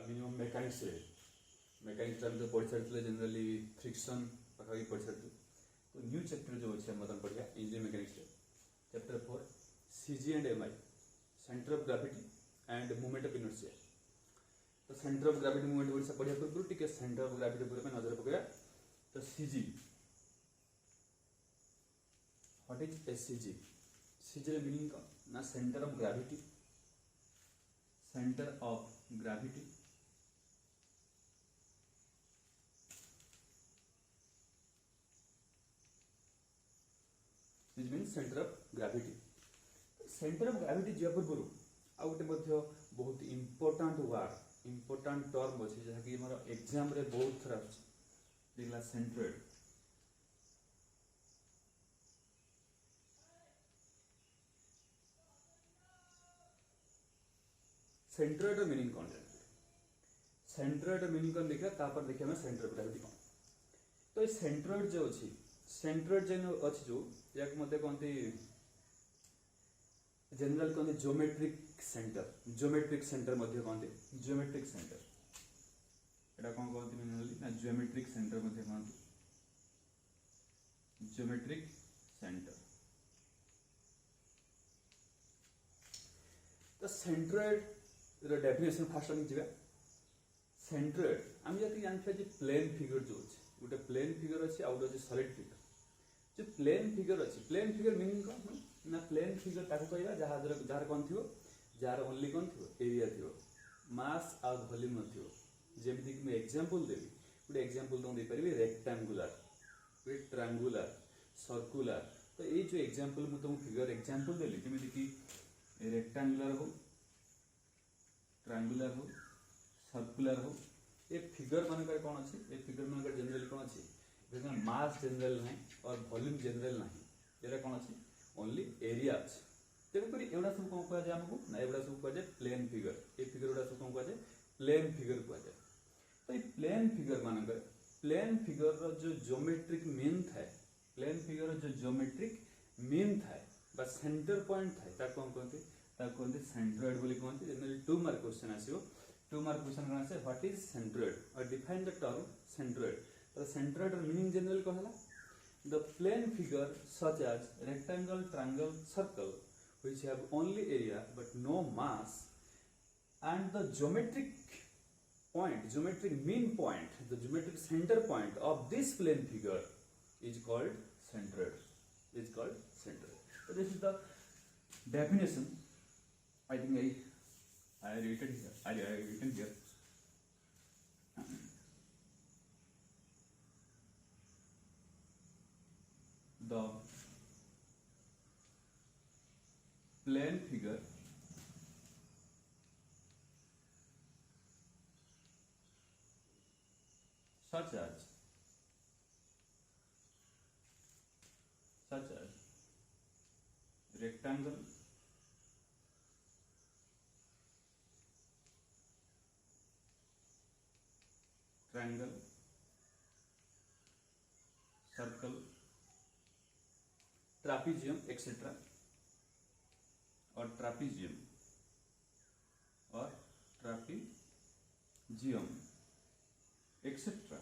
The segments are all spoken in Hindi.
मिनिमम मेकानिक्स तो पढ़ी सारी जनरली फ्रिक्शन पाखापाखि पढ़ी सारी। तो न्यू चैप्टर जो अच्छे मतलब पढ़िया engineering mechanics chapter 4 CG and MI centre of gravity and movement of inertia. तो सेंटर ऑफ ग्रेविटी मूवमेंट से पढ़िया पूर्व टिके सेंटर ऑफ ग्रेविटी पूरे नजर पकड़ा। तो CG what is a CG? CG meaning कौन ना centre of gravity, centre of gravity this means centre of gravity. Centre of gravity जा पूर्व आ गोटे बहुत इंपोर्टाट वर्ड इंपोर्टाट टर्म अच्छे जहाँकि मोर एग्जाम रे बहुत थर आला सेंट्रोइड। सेंट्रोइड मीनिंग कौन जानते? सेंट्रोइड मीनिंग कौन देखा तापर देखिए हमें सेंटर ऑफ ग्रेविटी कौन। तो ये सेंट्रोइड जो अच्छी सेंट्रोइड जो अच्छी जो या मत कहते जनरल कहते ज्योमेट्रिक सेंटर, ज्योमेट्रिक सेंटर मध्य कहते ज्योमेट्रिक सेंटर एटा कौन कहते जनरली ना ज्योमेट्रिक सेंटर मध्य कहते ज्योमेट्रिक सेंटर। तो सेंट्रोइड रो डेफिनेशन फास्ट हम जीवा। सेंट्रोइड हम जति जानथि जे प्लेन फिगर जो अछि गोटे प्लेन फिगर अछि आ गोटे सॉलिड फिगर। जो प्लेन फिगर अच्छी प्लेन फिगर मीनिंग कौन ना प्लेन फिगर ताको कहबा जहाँ कौन थी जार ओनली कौन थी एरिया थी मास आ वॉल्यूम नथियो। जेमती कि मैं एग्जांपल देबी गोटे एग्जांपल तुम दे परिबे रेक्टेंगुलर गोटे ट्रायंगुलर सर्कुलर। तो ये जो एग्जांपल मु तुम फिगर एग्जांपल देली जेमती कि रेक्टेंगुलर हो ट्रायंगुलर हो सर्कुलर हो ये फिगर मान कौन अच्छे ये फिगर मान जनरली कौन अच्छे मास जनरल ना और वॉल्यूम जनरल ना ये कौन अच्छे ओनली एरिया अच्छे। तेणुक एगुड़ा सब कौन कहुए आमको ना एगुड़ा सब कहुए प्लेन फिगर ये फिगर गुड़ा सब कौन कहुए प्लेन फिगर कहुए। तो ये प्लेन फिगर मान प्लेन फिगर जो ज्योमेट्रिक मीन थाए प्लेन फिगर जो ज्योमेट्रिक मीन थाए सेंटर पॉइंट थाए कौन कहते सेंट्रोइड बोली कहते। जनरली 2 मार्क क्वेश्चन आसो 2 मार्क क्वेश्चन कौन आसे व्हाट इज सेंट्रोइड और डिफाइन द टर्म सेंट्रोइड। तो सेंट्रोइड मीनिंग जनरल कौन है the plane figure such as rectangle triangle circle which have only area but no mass and the geometric mean point the geometric center point of this plane figure is called centroid So this is the definition. I think I written here the plane figure such as rectangle, triangle, circle, trapezium etc. or trapezium etc.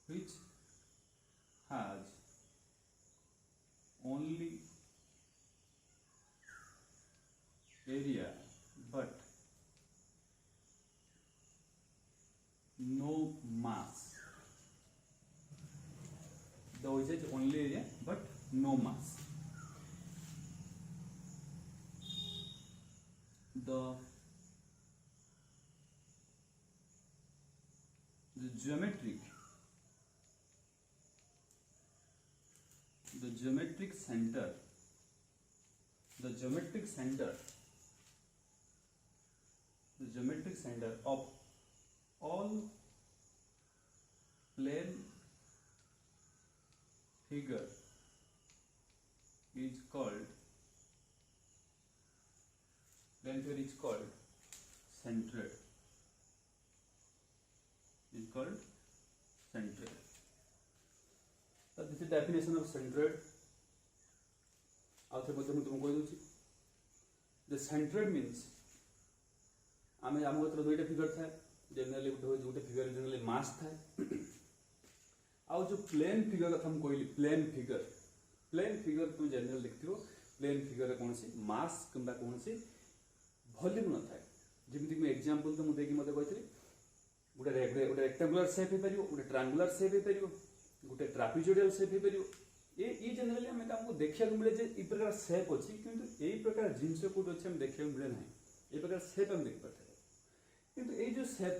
which has only area but no mass. The which is only area but no mass. The geometric center of all plane figure is called centroid. So this is definition of centroid. तुमको कह दूँ the centroid means आम आम कतर दुईटा फिगर थाए जनरली गोटे फिगर जनरली मास थाए आउ जो प्लेन फिगर कथा मुझे कहली प्लेन फिगर तुम जनरल देखो प्लेन फिगर कौन सी मास कि कौन सी वॉल्यूम न थाए जमीक मुझे एग्जांपल तो मुझे मत कही गोटे रेक्टांगुलर सेप हो पार गोटे ट्रांगुलर सेप हो पार गोटे ट्रापिजोइडल सेप हो पार ये जनरली आम आमको देखा मिले जे ये प्रकार सेप अच्छी किंतु यही प्रकार जिनस कौट अच्छे देखा मिले ना ये प्रकार सेप आम देख पारे किंतु ये जो सेप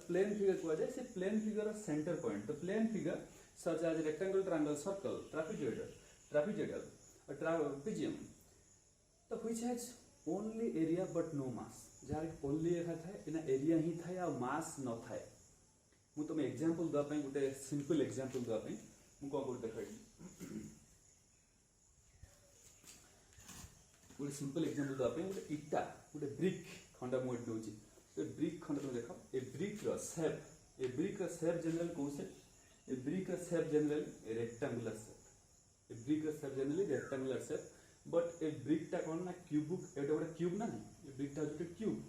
प्लेन फिगर कहुए से प्लेन फिगर सेंटर पॉइंट तो plane figure such as rectangle, triangle, circle, trapezoidal, a trapezium, तो which has only area but no mass. Jar only एका था इना area ही था या mass न था. मु तो मैं example दो अपने गुटे simple example दो अपने मु को गुटे दिखाई. गुटे simple example दो अपने गुटे इटा गुटे brick खंडा मु इट दोची. तो brick खंडा तो देखो ए brick रो shape general कौन से A brick shape generally a rectangular shape. A brick shape generally rectangular shape, but a brick टा कौन ना cube एटा गोटे cube ना ये brick टा गोटे cube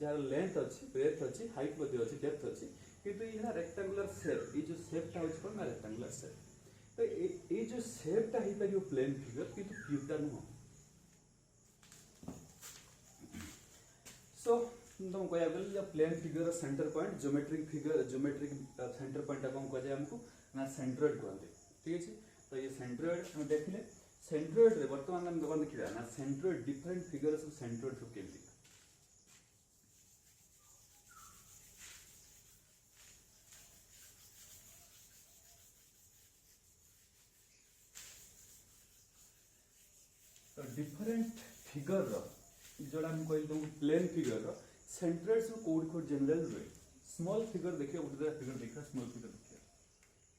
जार length अच्छी breadth अच्छी height बदे अच्छी depth अच्छी किंतु ये ना rectangular shape ये जो shape टा होची कौन ना rectangular shape तो ये जो shape टा ही परियो plane figure किंतु cube टा नुह so तुम कह गले plane figure centre point geometric centre point कौन कह हमको ना सेंट्रोइड कहते ठीक है तो ये सेंट्रोइड हम देखिले सेंट्रोइड रे वर्तमान हम कौन देखिला ना centroid different figures of centroid सब केमती तो डिफरेंट फिगर रो जोड़ा हम कहल दो प्लेन फिगर रो सेंट्रोइड से कोड जनरल रहे स्मॉल फिगर देखिए गोटे फिगर देखिए स्मॉल फिगर देखिए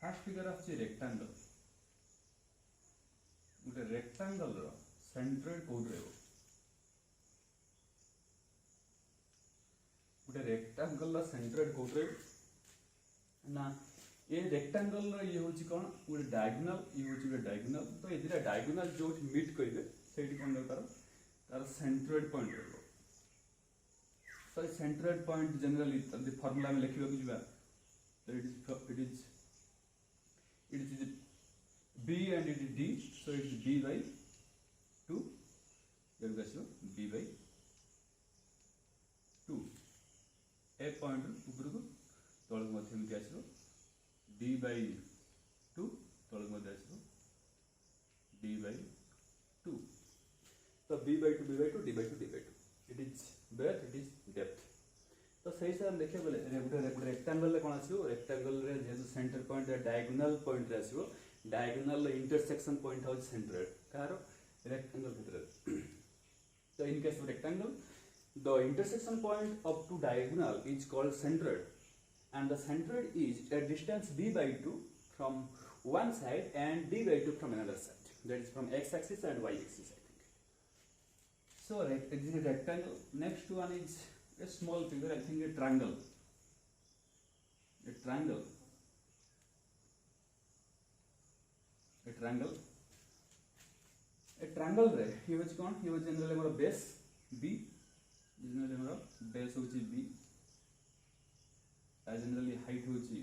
फर्स्ट फिगर आछे रेक्टेंगल गोटे रेक्टेंगल रो सेंट्रोइड कोड रहबो गोटे रेक्टेंगल रो सेंट्रोइड कोड रहबो ना ये रेक्टेंगल रो ये होची कोन गोटे डायगोनल ये होची गोटे डायगोनल तो ए दिरा डायगोनल जो मीट करिवे सेठी कोन दरकार तार सेंट्रोइड पॉइंट रहबो so centroid point generally the formula में लिखिबा बुझबा so it is b and it is d so it is b by 2 there is also b by 2 a point ऊपर को तळ मध्य में आछो d by 2 तळ मध्य आछो d by 2 तो b by 2 d by 2 it is breadth it is depth तो सही से हम देखिए बोले गोटे रेक्टेंगल रे कोन आसीबो रेक्टेंगल रे जेतु सेंटर पॉइंट डायगोनल पॉइंट रे आसीबो डायगोनल इंटरसेक्शन पॉइंट हाउ सेंट्रोइड कार रेक्टेंगल भीतर तो in case of rectangle the intersection point of two diagonal is called centroid and the centroid is a distance b by 2 from one side and d by 2 from another side that is from x axis and y axis I think so this is a rectangle next one is a small figure I think a triangle रे ये होच कोन ये होच जनरली हमर बेस b जनरली हमर बेस होची b generally height होची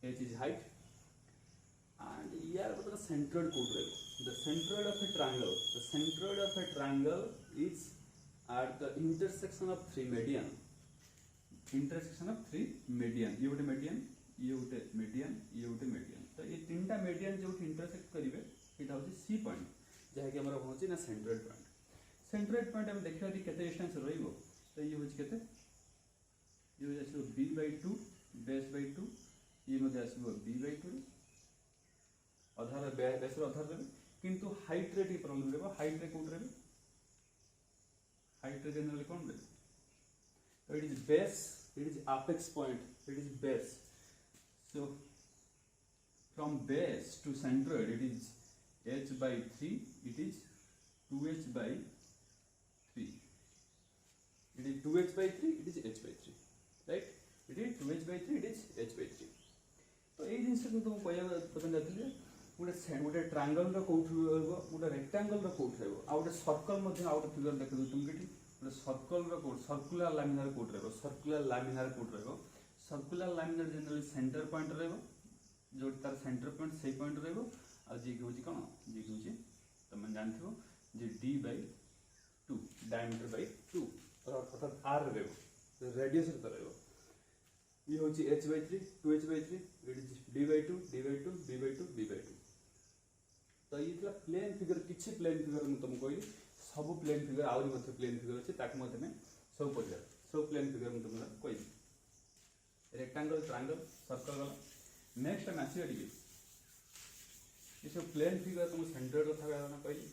h is height and here what the centroid code रहे the centroid of a triangle is at the intersection of three median ये गोटे median तो ये तीनटा median जो intersect करिवे एटा होची c point जहा कि हमरा होची ना centroid point हम देखियो कि केते डिस्टेंस रहइबो तो ये होची केते ये होची b by 2 base by 2 ये मध्ये आसीबो b by 2 आधार बेस रो आधार रे किंतु हाइट रे टी प्रॉब्लम रहबो हाइट रे कोड रहबो हाइट रे जनरली कोन रे so it is base it is apex point it is base so from base to centroid it is h by 3 it is 2h by 3 it is 2h by 3 it is h by 3 right it is 2h by 3 it is h by 3 तो ए जिंस को तुम कहया पतन जातले गोटे ट्रायंगल रो कोठ रहबो गोटे रेक्टेंगल रो कोठ रहबो आ गोटे सर्कल मध्ये आ गोटे फिगर देखो तुम केटी गोटे सर्कुलर लामिनार कोड रहिबो सर्कुलर लामिनार कोड रहिबो circular laminar generally centre point रहिबो जो तार सेंटर पॉइंट से पॉइंट रहिबो आ जी होची कोन जी होची तुम जानथिबो जे d/2 डायमीटर बाय 2 अर्थात r रहिबो रेडियस रे रहिबो ये होची h/3 2h/3 it is d/2 d/2 b/2 b/2 तो ये प्लेन फिगर किछि प्लेन फिगर मु तुमको कहली सब प्लेन फिगर आउरी मथे प्लेन फिगर अछि ताक मते में सब पजार सब प्लेन फिगर मु तुमको कहली रेक्टेंगल ट्रायंगल सर्कल वाला नेक्स्ट टाइम आसी ये सब प्लेन फिगर तुम सेंटर कथा कहली